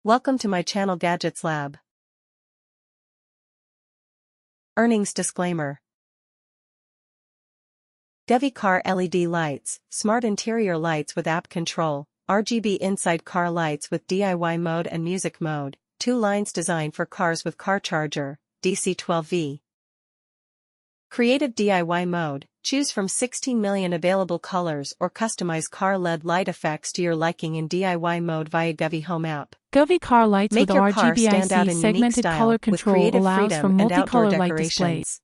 Welcome to my channel Gadgets Lab. Earnings disclaimer. Govee car LED lights, smart interior lights with app control, RGB inside car lights with DIY mode and music mode, 2 lines designed for cars with car charger, DC 12V. Creative DIY mode, choose from 16 million available colors or customize car LED light effects to your liking in DIY mode via Govee Home app. Govee car lights Make with your car RGB stand out in unique segmented style color with control creative allows for freedom and outdoor multicolor light decorations. displays.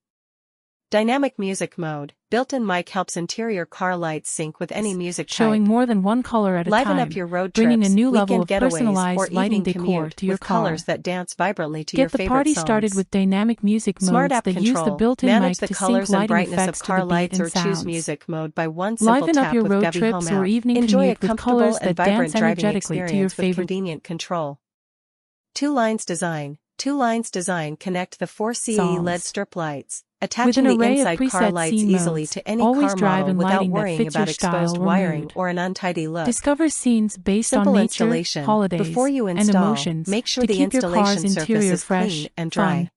Dynamic music mode, built-in mic helps interior car lights sync with any music type. Showing more than one color at a Liven time, up your road bringing trips, a new level weekend of getaways, personalized or lighting evening decor commute to your with car. colors that dance vibrantly to your Get the favorite party songs. started with dynamic music Smart modes app that use the control, built-in manage mic the to sync colors and lighting brightness of effects to car the beat lights and or choose sounds. music mode by one simple Liven up tap your with road Govee trips Home or app. evening Enjoy a commute with comfortable colors and that vibrant dance driving energetically to your experience with favorite. convenient control. 2 lines design. 2 lines design connect the 4 CAE LED Songs. strip lights, With attaching an the array of inside car preset lights scene easily modes, to any always car drive model in without lighting that worrying fits your about exposed style or wiring mood. or an untidy look. Discover scenes based on Simple nature, installation. holidays, Before you and install, emotions make sure to the keep your car's installation surface interior is fresh, clean and dry. fun.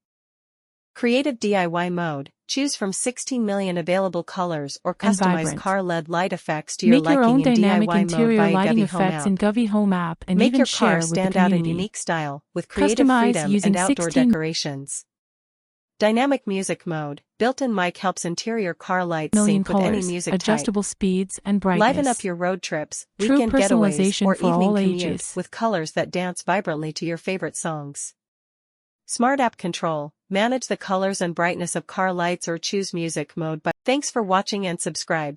Creative DIY mode, choose from 16 million available colors or And customize vibrant. car LED light effects to your Make your liking own in dynamic DIY mode interior via lighting Govee Home effects app. in Govee Home app and Make even your share car with the stand out in community. unique style with creative Customize freedom using and outdoor 16 decorations. Dynamic music mode, built-in mic helps interior car lights million sync with any colors, music type. adjustable speeds and Liven up brightness. your road trips, True weekend getaways, personalization or for evening all commute ages. with colors that dance vibrantly to your favorite songs. Smart app control, manage the colors and brightness of car lights or choose music mode by. Thanks for watching and subscribe.